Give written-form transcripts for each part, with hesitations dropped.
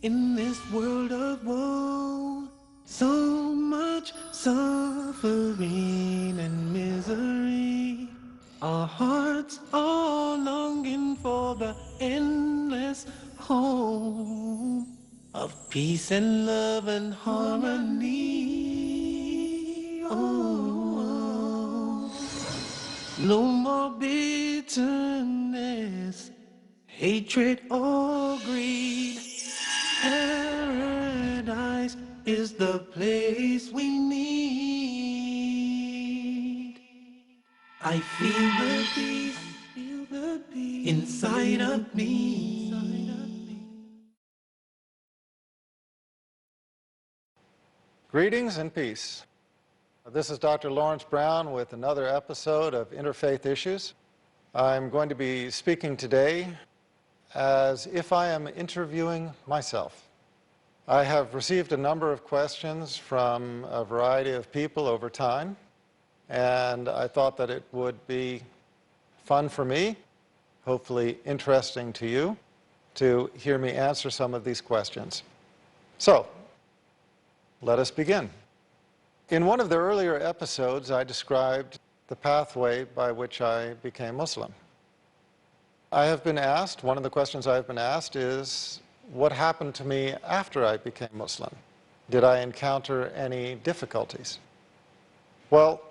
In this world of woe, so much suffering and misery. Our hearts are longing for the endless home of peace and love and harmony. Oh, no more bitterness, hatred or greed. Paradise is the place we need. I feel the peace inside of me. Greetings and peace. This is Dr. Laurence Brown with another episode of Interfaith Issues. I'm going to be speaking today as if I am interviewing myself. I have received a number of questions from a variety of people over time, and I thought that it would be fun for me, hopefully interesting to you, to hear me answer some of these questions. So, let us begin. In one of the earlier episodes, I described the pathway by which I became Muslim. I have been asked, one of the questions I have been asked is, what happened to me after I became Muslim? Did I encounter any difficulties? Well,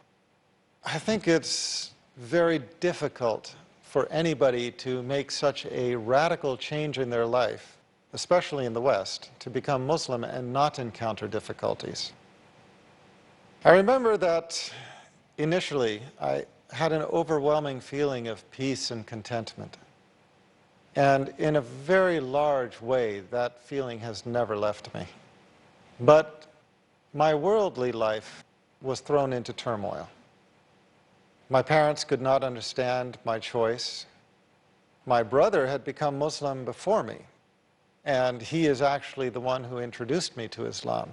I think it's very difficult for anybody to make such a radical change in their life, especially in the West, to become Muslim and not encounter difficulties. I remember that initially I had an overwhelming feeling of peace and contentment. And in a very large way, that feeling has never left me. But my worldly life was thrown into turmoil. My parents could not understand my choice. My brother had become Muslim before me, and he is actually the one who introduced me to Islam.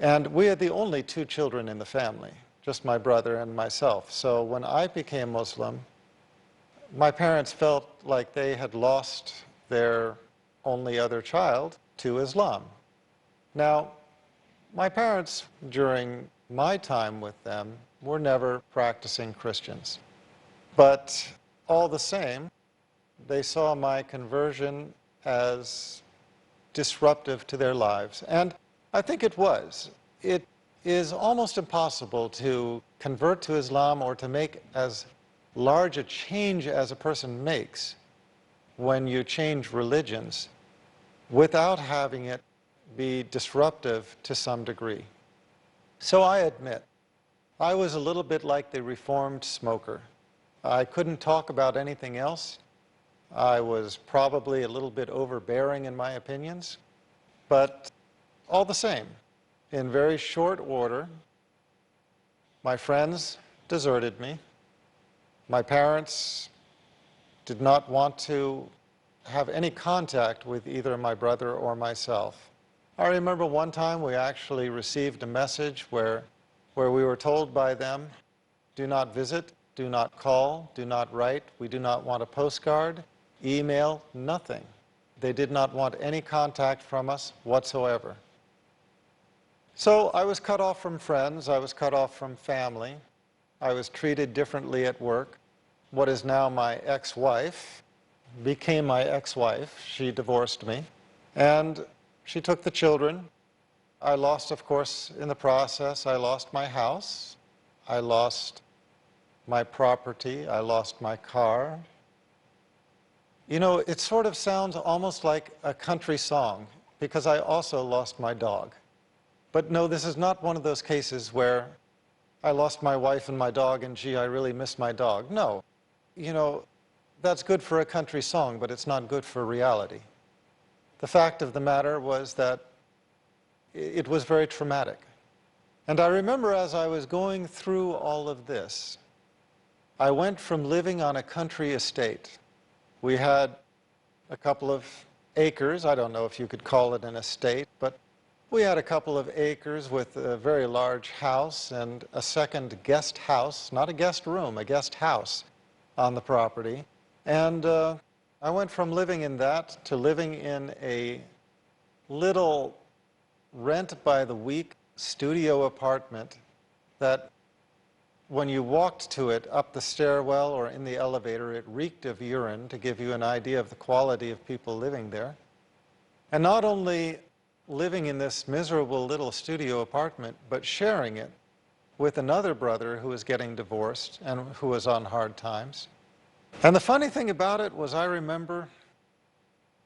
And we are the only two children in the family, just my brother and myself. So when I became Muslim, my parents felt like they had lost their only other child to Islam. Now, my parents, during my time with them, were never practicing Christians. But all the same, they saw my conversion as disruptive to their lives. And I think it was. It is almost impossible to convert to Islam or to make as large a change as a person makes when you change religions without having it be disruptive to some degree. So I admit, I was a little bit like the reformed smoker. I couldn't talk about anything else. I was probably a little bit overbearing in my opinions, but all the same, in very short order, my friends deserted me. My parents did not want to have any contact with either my brother or myself. I remember one time we actually received a message where we were told by them, do not visit, do not call, do not write, we do not want a postcard, email, nothing. They did not want any contact from us whatsoever. So I was cut off from friends, I was cut off from family. I was treated differently at work. What is now my ex-wife became my ex-wife. She divorced me, and she took the children. I lost, of course, in the process, I lost my house, I lost my property, I lost my car. You know, it sort of sounds almost like a country song, because I also lost my dog. But no, this is not one of those cases where I lost my wife and my dog, and gee, I really miss my dog. No. You know, that's good for a country song, but it's not good for reality. The fact of the matter was that it was very traumatic. And I remember as I was going through all of this, I went from living on a country estate. We had a couple of acres. I don't know if you could call it an estate, but we had a couple of acres with a very large house and a second guest house, not a guest room, a guest house on the property. And I went from living in that to living in a little rent-by-the-week studio apartment that when you walked to it up the stairwell or in the elevator, it reeked of urine, to give you an idea of the quality of people living there. And not only living in this miserable little studio apartment, but sharing it with another brother who was getting divorced and who was on hard times. And the funny thing about it was, I remember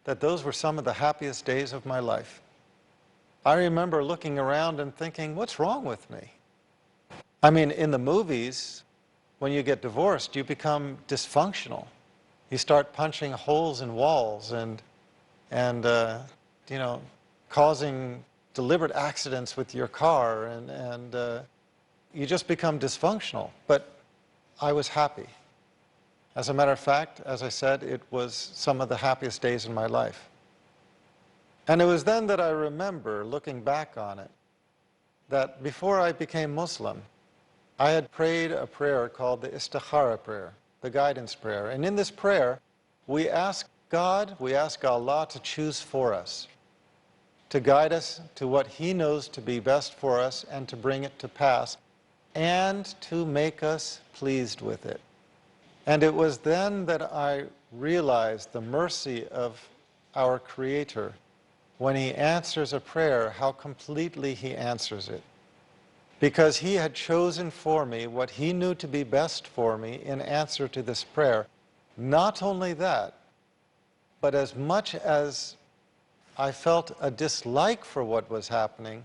that those were some of the happiest days of my life. I remember looking around and thinking, what's wrong with me? I mean, in the movies, when you get divorced, you become dysfunctional. You start punching holes in walls and you know, causing deliberate accidents with your car, and you just become dysfunctional. But I was happy. As a matter of fact, as I said, it was some of the happiest days in my life. And it was then that I remember, looking back on it, that before I became Muslim, I had prayed a prayer called the Istiqarah prayer, the guidance prayer. And in this prayer, we ask God, we ask Allah to choose for us, to guide us to what He knows to be best for us and to bring it to pass, and to make us pleased with it. And it was then that I realized the mercy of our Creator when He answers a prayer, how completely He answers it. Because He had chosen for me what He knew to be best for me in answer to this prayer. Not only that, but as much as I felt a dislike for what was happening,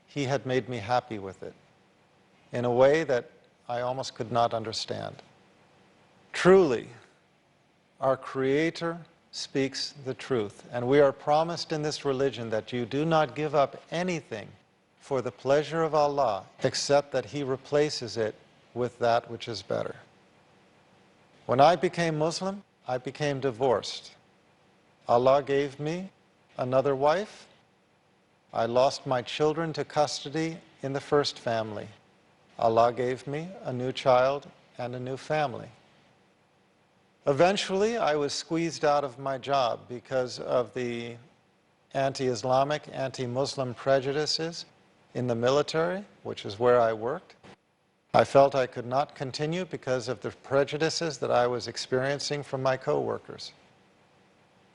He had made me happy with it in a way that I almost could not understand. Truly, our Creator speaks the truth, and we are promised in this religion that you do not give up anything for the pleasure of Allah, except that He replaces it with that which is better. When I became Muslim, I became divorced. Allah gave me another wife. I lost my children to custody in the first family. Allah gave me a new child and a new family. Eventually, I was squeezed out of my job because of the anti-Islamic, anti-Muslim prejudices in the military, which is where I worked. I felt I could not continue because of the prejudices that I was experiencing from my co-workers.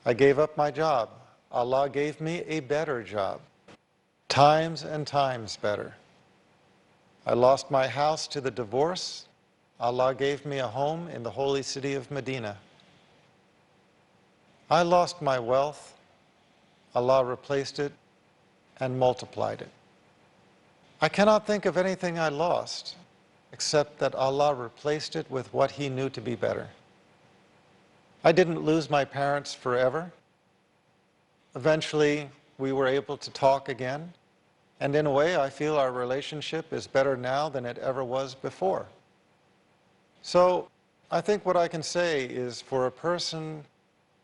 I gave up my job. Allah gave me a better job, times and times better. I lost my house to the divorce. Allah gave me a home in the holy city of Medina. I lost my wealth. Allah replaced it and multiplied it. I cannot think of anything I lost except that Allah replaced it with what He knew to be better. I didn't lose my parents forever. Eventually, we were able to talk again, and in a way, I feel our relationship is better now than it ever was before. So, I think what I can say is, for a person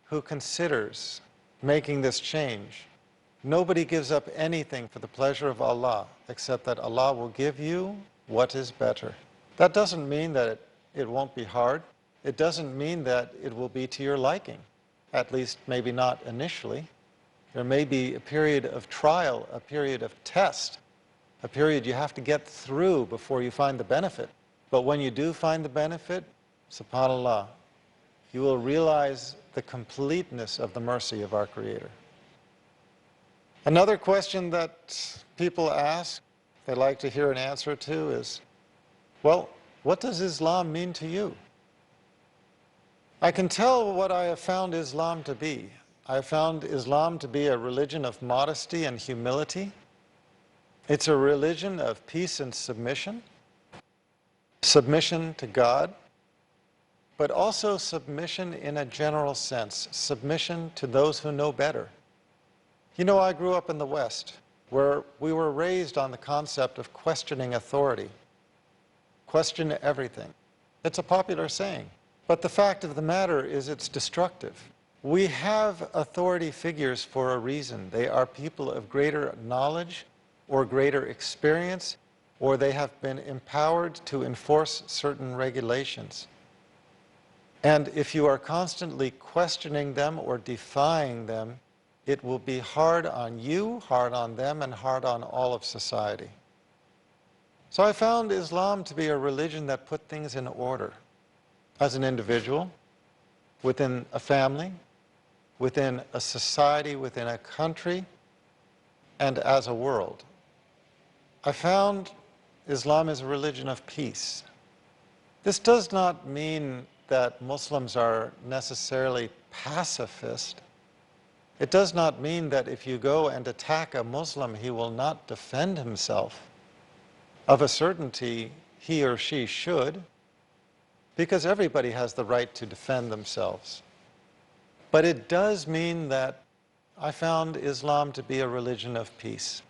who considers making this change, nobody gives up anything for the pleasure of Allah, except that Allah will give you what is better. That doesn't mean that it won't be hard. It doesn't mean that it will be to your liking, at least maybe not initially. There may be a period of trial, a period of test, a period you have to get through before you find the benefit. But when you do find the benefit, subhanAllah, you will realize the completeness of the mercy of our Creator. Another question that people ask, they like to hear an answer to, is, well, what does Islam mean to you? I can tell what I have found Islam to be. I have found Islam to be a religion of modesty and humility. It's a religion of peace and submission, submission to God, but also submission in a general sense, submission to those who know better. You know, I grew up in the West, where we were raised on the concept of questioning authority. Question everything. It's a popular saying. But the fact of the matter is it's destructive. We have authority figures for a reason. They are people of greater knowledge or greater experience, or they have been empowered to enforce certain regulations. And if you are constantly questioning them or defying them, it will be hard on you, hard on them, and hard on all of society. So I found Islam to be a religion that put things in order. As an individual, within a family, within a society, within a country, and as a world. I found Islam is a religion of peace. This does not mean that Muslims are necessarily pacifist. It does not mean that if you go and attack a Muslim, he will not defend himself. Of a certainty, he or she should, because everybody has the right to defend themselves. But it does mean that I found Islam to be a religion of peace.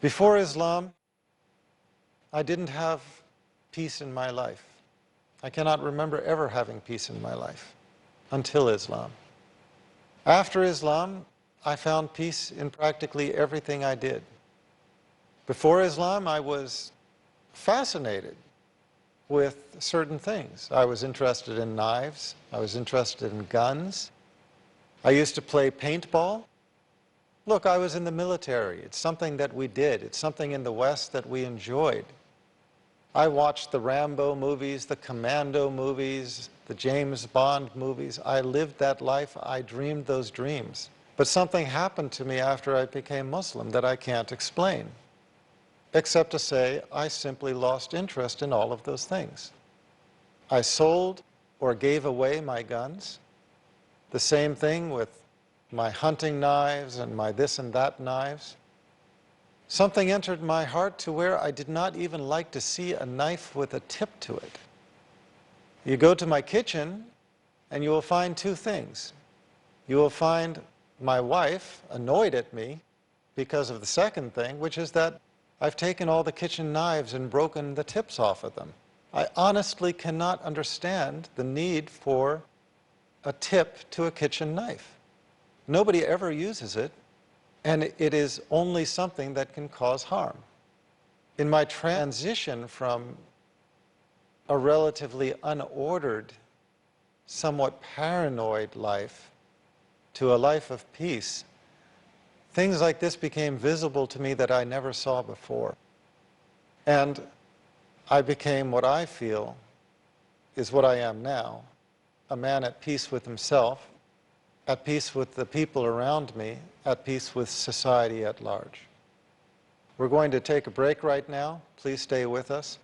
Before Islam, I didn't have peace in my life. I cannot remember ever having peace in my life until Islam. After Islam, I found peace in practically everything I did. Before Islam, I was fascinated with certain things. I was interested in knives. I was interested in guns. I used to play paintball. Look, I was in the military. It's something that we did. It's something in the West that we enjoyed. I watched the Rambo movies, the Commando movies, the James Bond movies. I lived that life. I dreamed those dreams. But something happened to me after I became Muslim that I can't explain, except to say I simply lost interest in all of those things. I sold or gave away my guns. The same thing with my hunting knives and my this and that knives. Something entered my heart to where I did not even like to see a knife with a tip to it. You go to my kitchen and you will find two things. You will find my wife annoyed at me because of the second thing, which is that I've taken all the kitchen knives and broken the tips off of them. I honestly cannot understand the need for a tip to a kitchen knife. Nobody ever uses it, and it is only something that can cause harm. In my transition from a relatively unordered, somewhat paranoid life to a life of peace, things like this became visible to me that I never saw before. And I became what I feel is what I am now, a man at peace with himself, at peace with the people around me, at peace with society at large. We're going to take a break right now. Please stay with us.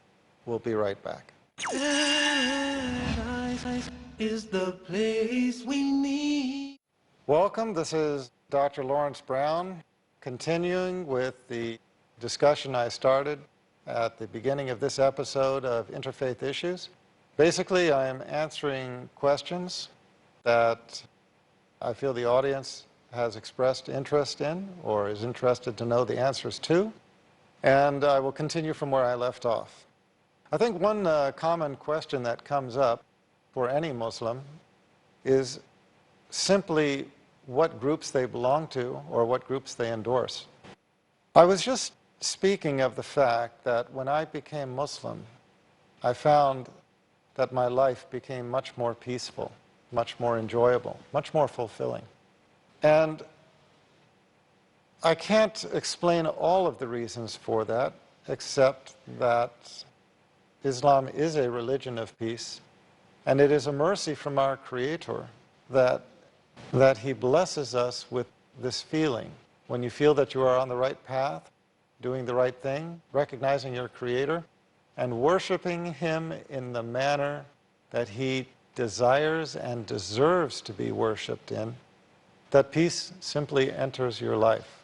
We'll be right back. Paradise is the place we need. Welcome. This is Dr. Laurence Brown, continuing with the discussion I started at the beginning of this episode of Interfaith Issues. Basically, I am answering questions that I feel the audience has expressed interest in or is interested to know the answers to, and I will continue from where I left off. I think one common question that comes up for any Muslim is simply what groups they belong to or what groups they endorse. I was just speaking of the fact that when I became Muslim, I found that my life became much more peaceful, much more enjoyable, much more fulfilling. And I can't explain all of the reasons for that, except that Islam is a religion of peace, and it is a mercy from our Creator that He blesses us with this feeling. When you feel that you are on the right path, doing the right thing, recognizing your Creator, and worshiping Him in the manner that He desires and deserves to be worshipped in, that peace simply enters your life.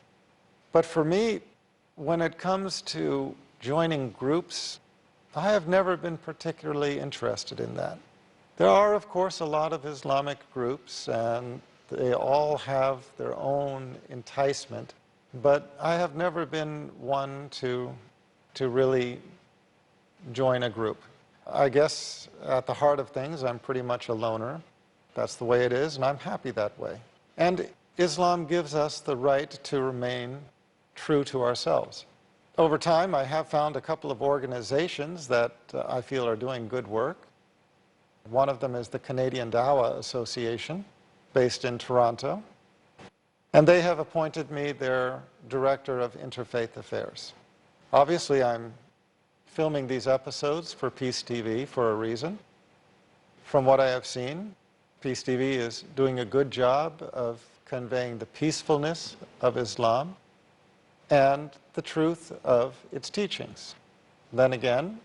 But for me, when it comes to joining groups, I have never been particularly interested in that. There are, of course, a lot of Islamic groups, and they all have their own enticement, but I have never been one to really join a group. I guess at the heart of things, I'm pretty much a loner. That's the way it is, and I'm happy that way. And Islam gives us the right to remain true to ourselves. Over time, I have found a couple of organizations that I feel are doing good work. One of them is the Canadian Dawah Association, based in Toronto. And they have appointed me their Director of Interfaith Affairs. Obviously, I'm filming these episodes for Peace TV for a reason. From what I have seen, Peace TV is doing a good job of conveying the peacefulness of Islam and the truth of its teachings. Then again,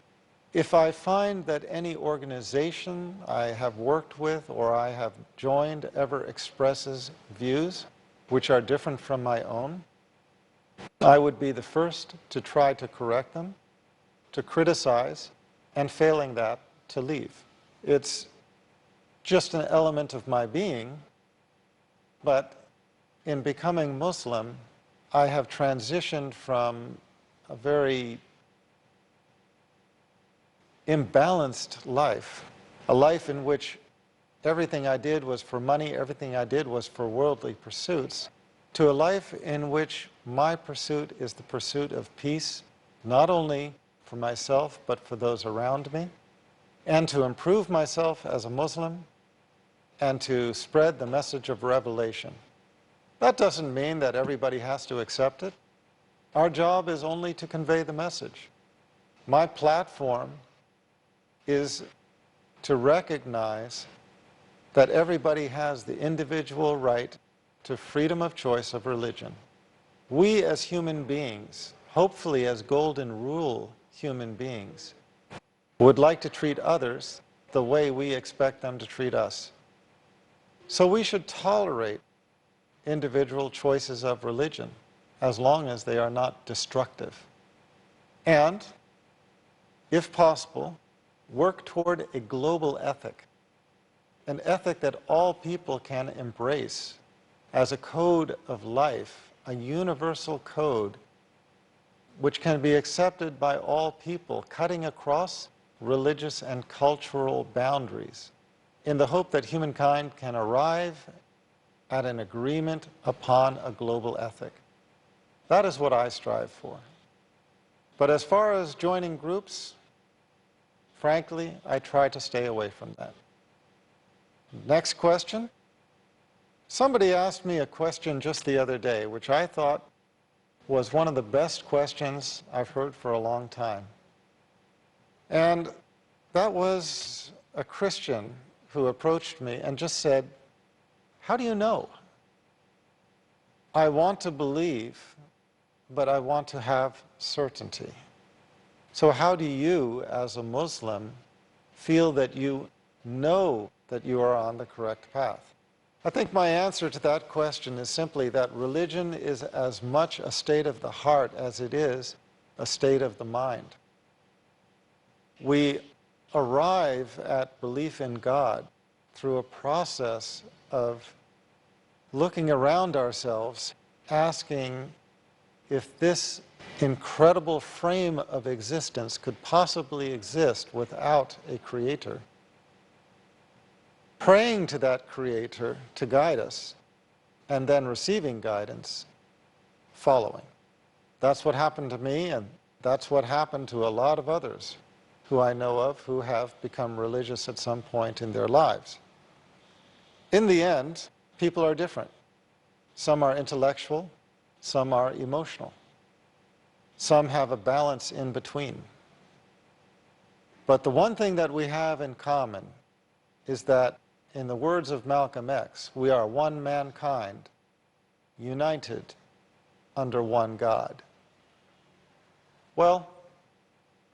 if I find that any organization I have worked with or I have joined ever expresses views which are different from my own, I would be the first to try to correct them, to criticize, and failing that, to leave. It's just an element of my being, but in becoming Muslim, I have transitioned from a very imbalanced life, a life in which everything I did was for money, everything I did was for worldly pursuits, to a life in which my pursuit is the pursuit of peace, not only for myself, but for those around me, and to improve myself as a Muslim, and to spread the message of revelation. That doesn't mean that everybody has to accept it. Our job is only to convey the message. My platform is to recognize that everybody has the individual right to freedom of choice of religion. We as human beings, hopefully as golden rule human beings, would like to treat others the way we expect them to treat us. So we should tolerate individual choices of religion as long as they are not destructive. And, if possible, work toward a global ethic, an ethic that all people can embrace as a code of life, a universal code which can be accepted by all people, cutting across religious and cultural boundaries, in the hope that humankind can arrive at an agreement upon a global ethic. That is what I strive for. But as far as joining groups, frankly, I try to stay away from that. Next question. Somebody asked me a question just the other day, which I thought was one of the best questions I've heard for a long time. And that was a Christian who approached me and just said, "How do you know? I want to believe, but I want to have certainty. So how do you, as a Muslim, feel that you know that you are on the correct path?" I think my answer to that question is simply that religion is as much a state of the heart as it is a state of the mind. We arrive at belief in God through a process of looking around ourselves, asking if this incredible frame of existence could possibly exist without a creator. Praying to that creator to guide us, and then receiving guidance, following. That's what happened to me, and that's what happened to a lot of others who I know of who have become religious at some point in their lives. In the end, people are different. Some are intellectual, some are emotional. Some have a balance in between. But the one thing that we have in common is that, in the words of Malcolm X, we are one mankind, united under one God. Well,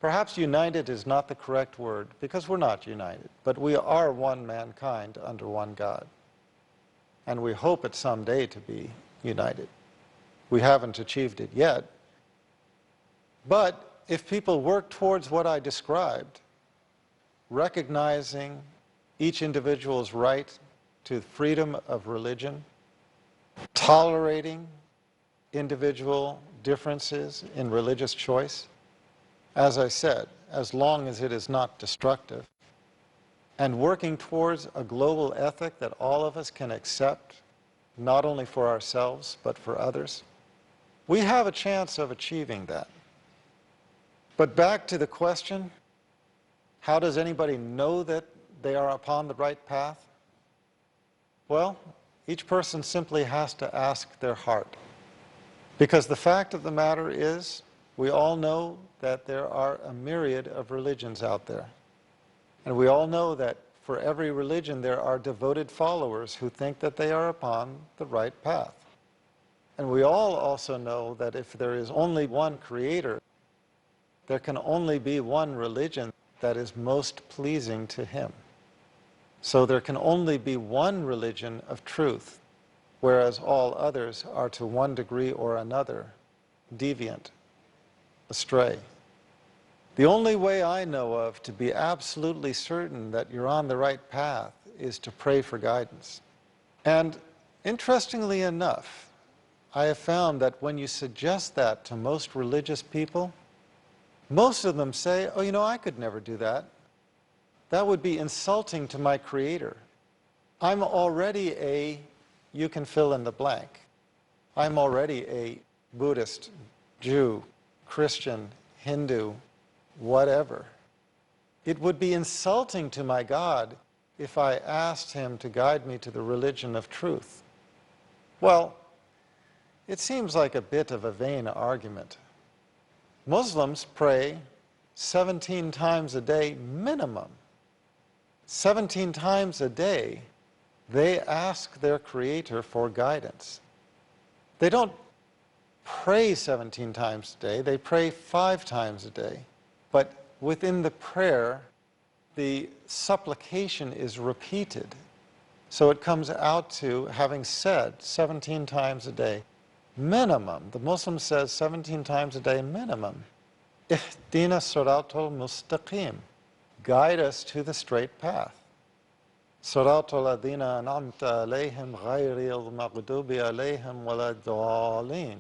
perhaps united is not the correct word, because we're not united, but we are one mankind under one God. And we hope it someday to be united. We haven't achieved it yet. But if people work towards what I described, recognizing each individual's right to freedom of religion, tolerating individual differences in religious choice, as I said, as long as it is not destructive, and working towards a global ethic that all of us can accept, not only for ourselves, but for others, we have a chance of achieving that. But back to the question, how does anybody know that they are upon the right path? Well, Each person simply has to ask their heart. Because the fact of the matter is, we all know that there are a myriad of religions out there. And we all know that for every religion there are devoted followers who think that they are upon the right path. And we all also know that if there is only one creator, there can only be one religion that is most pleasing to him. So there can only be one religion of truth, whereas all others are to one degree or another deviant, astray. The only way I know of to be absolutely certain that you're on the right path is to pray for guidance. And interestingly enough, I have found that when you suggest that to most religious people, most of them say, oh, you know, I could never do that. That would be insulting to my Creator. I'm already a, you can fill in the blank. I'm already a Buddhist, Jew, Christian, Hindu, whatever. It would be insulting to my God if I asked Him to guide me to the religion of truth. Well, it seems like a bit of a vain argument. Muslims pray 17 times a day minimum. 17 times a day, they ask their Creator for guidance. They don't pray 17 times a day, they pray 5 times a day. But within the prayer, the supplication is repeated. So it comes out to having said 17 times a day, minimum. The Muslim says 17 times a day minimum. Ihdina siratal mustaqim. Guide us to the straight path. Siratal ladina an'amta alayhim ghayril maghdubi alayhim waladdallin.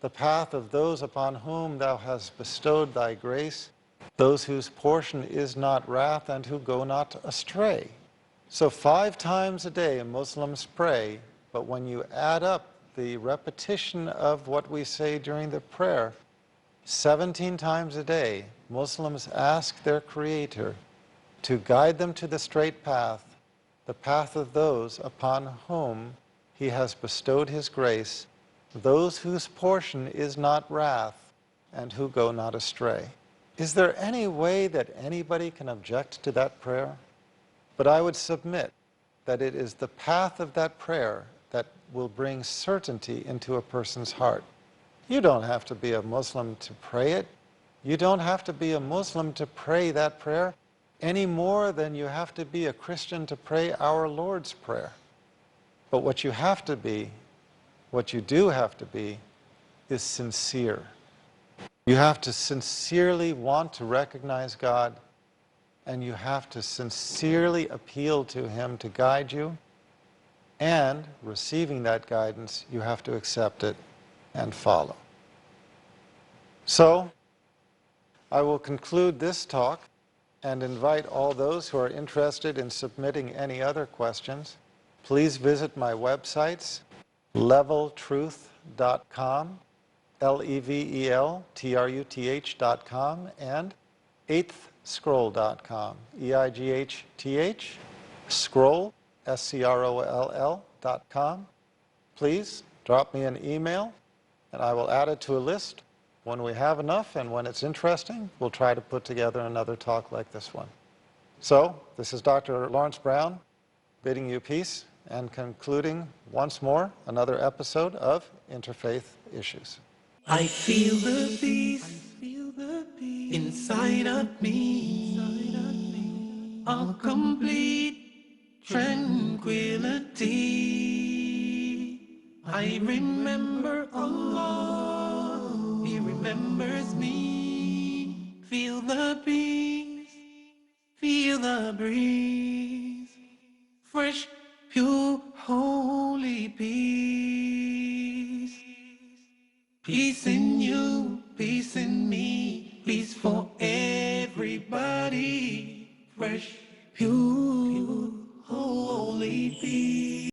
The path of those upon whom thou hast bestowed thy grace, those whose portion is not wrath and who go not astray. So 5 times a day Muslims pray, but when you add up the repetition of what we say during the prayer, 17 times a day, Muslims ask their Creator to guide them to the straight path, the path of those upon whom He has bestowed His grace, those whose portion is not wrath and who go not astray. Is there any way that anybody can object to that prayer? But I would submit that it is the path of that prayer that will bring certainty into a person's heart. You don't have to be a Muslim to pray it. You don't have to be a Muslim to pray that prayer any more than you have to be a Christian to pray our Lord's Prayer. But what you have to be, what you do have to be, is sincere. You have to sincerely want to recognize God, and you have to sincerely appeal to Him to guide you, and receiving that guidance, you have to accept it and follow. So, I will conclude this talk and invite all those who are interested in submitting any other questions. Please visit my websites, leveltruth.com, leveltruth.com, and eighthscroll.com, EIGHTH, scroll, SCROLL.com. Please drop me an email and I will add it to a list. When we have enough and when it's interesting, we'll try to put together another talk like this one. So, this is Dr. Laurence Brown bidding you peace and concluding once more another episode of Interfaith Issues. I feel the peace inside of me, all complete tranquility. I remember Allah, He remembers me. Feel the peace, feel the breeze, fresh, pure, holy peace. Peace in you, peace in me, peace for everybody. Fresh, pure, holy peace.